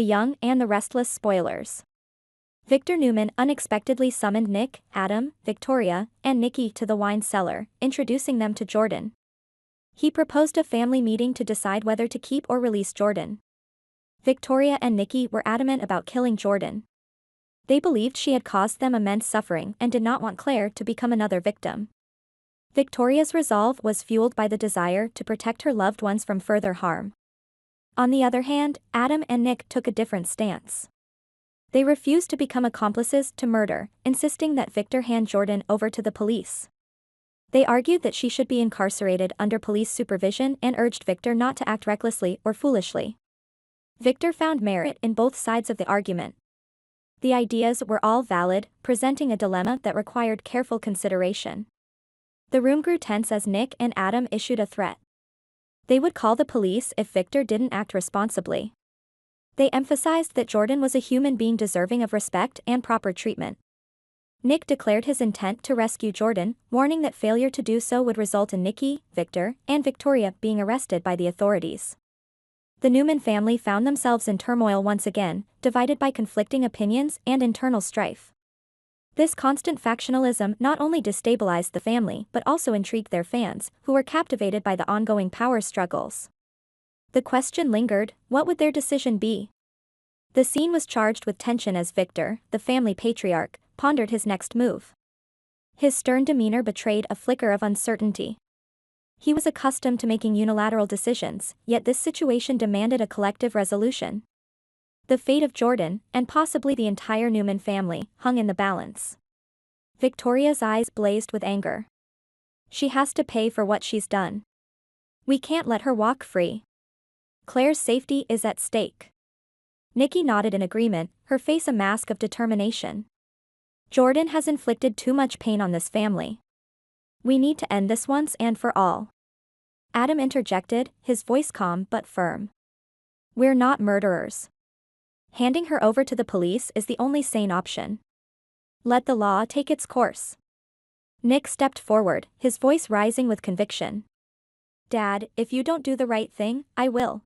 the Young and the Restless Spoilers. Victor Newman unexpectedly summoned Nick, Adam, Victoria, and Nikki to the wine cellar, introducing them to Jordan. He proposed a family meeting to decide whether to keep or release Jordan. Victoria and Nikki were adamant about killing Jordan. They believed she had caused them immense suffering and did not want Claire to become another victim. Victoria's resolve was fueled by the desire to protect her loved ones from further harm. On the other hand, Adam and Nick took a different stance. They refused to become accomplices to murder, insisting that Victor hand Jordan over to the police. They argued that she should be incarcerated under police supervision and urged Victor not to act recklessly or foolishly. Victor found merit in both sides of the argument. The ideas were all valid, presenting a dilemma that required careful consideration. The room grew tense as Nick and Adam issued a threat. They would call the police if Victor didn't act responsibly. They emphasized that Jordan was a human being deserving of respect and proper treatment. Nick declared his intent to rescue Jordan, warning that failure to do so would result in Nikki, Victor, and Victoria being arrested by the authorities. The Newman family found themselves in turmoil once again, divided by conflicting opinions and internal strife. This constant factionalism not only destabilized the family but also intrigued their fans, who were captivated by the ongoing power struggles. The question lingered, what would their decision be? The scene was charged with tension as Victor, the family patriarch, pondered his next move. His stern demeanor betrayed a flicker of uncertainty. He was accustomed to making unilateral decisions, yet this situation demanded a collective resolution. The fate of Jordan, and possibly the entire Newman family, hung in the balance. Victoria's eyes blazed with anger. She has to pay for what she's done. We can't let her walk free. Claire's safety is at stake. Nikki nodded in agreement, her face a mask of determination. Jordan has inflicted too much pain on this family. We need to end this once and for all. Adam interjected, his voice calm but firm. We're not murderers. Handing her over to the police is the only sane option. Let the law take its course. Nick stepped forward, his voice rising with conviction. Dad, if you don't do the right thing, I will.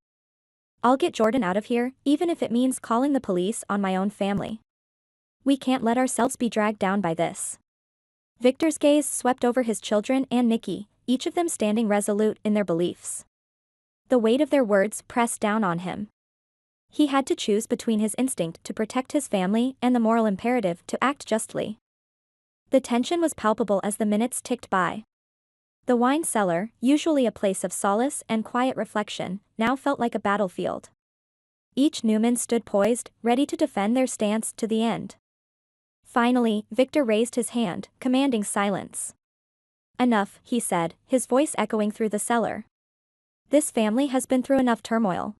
I'll get Jordan out of here, even if it means calling the police on my own family. We can't let ourselves be dragged down by this. Victor's gaze swept over his children and Nikki, each of them standing resolute in their beliefs. The weight of their words pressed down on him. He had to choose between his instinct to protect his family and the moral imperative to act justly. The tension was palpable as the minutes ticked by. The wine cellar, usually a place of solace and quiet reflection, now felt like a battlefield. Each Newman stood poised, ready to defend their stance to the end. Finally, Victor raised his hand, commanding silence. Enough, he said, his voice echoing through the cellar. This family has been through enough turmoil.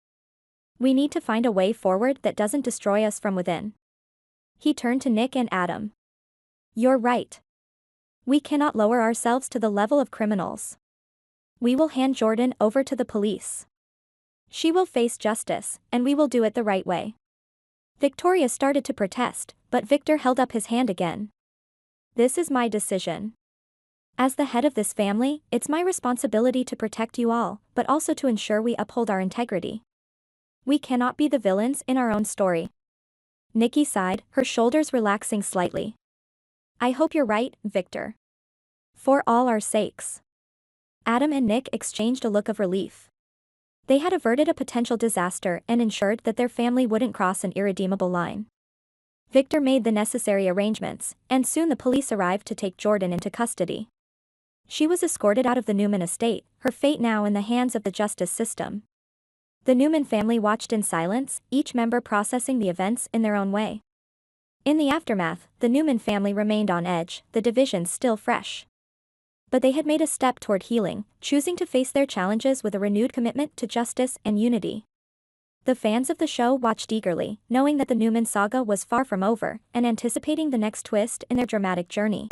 We need to find a way forward that doesn't destroy us from within. He turned to Nick and Adam. You're right. We cannot lower ourselves to the level of criminals. We will hand Jordan over to the police. She will face justice, and we will do it the right way. Victoria started to protest, but Victor held up his hand again. This is my decision. As the head of this family, it's my responsibility to protect you all, but also to ensure we uphold our integrity. We cannot be the villains in our own story. Nikki sighed, her shoulders relaxing slightly. I hope you're right, Victor. For all our sakes. Adam and Nick exchanged a look of relief. They had averted a potential disaster and ensured that their family wouldn't cross an irredeemable line. Victor made the necessary arrangements, and soon the police arrived to take Jordan into custody. She was escorted out of the Newman estate, her fate now in the hands of the justice system. The Newman family watched in silence, each member processing the events in their own way. In the aftermath, the Newman family remained on edge, the divisions still fresh. But they had made a step toward healing, choosing to face their challenges with a renewed commitment to justice and unity. The fans of the show watched eagerly, knowing that the Newman saga was far from over, and anticipating the next twist in their dramatic journey.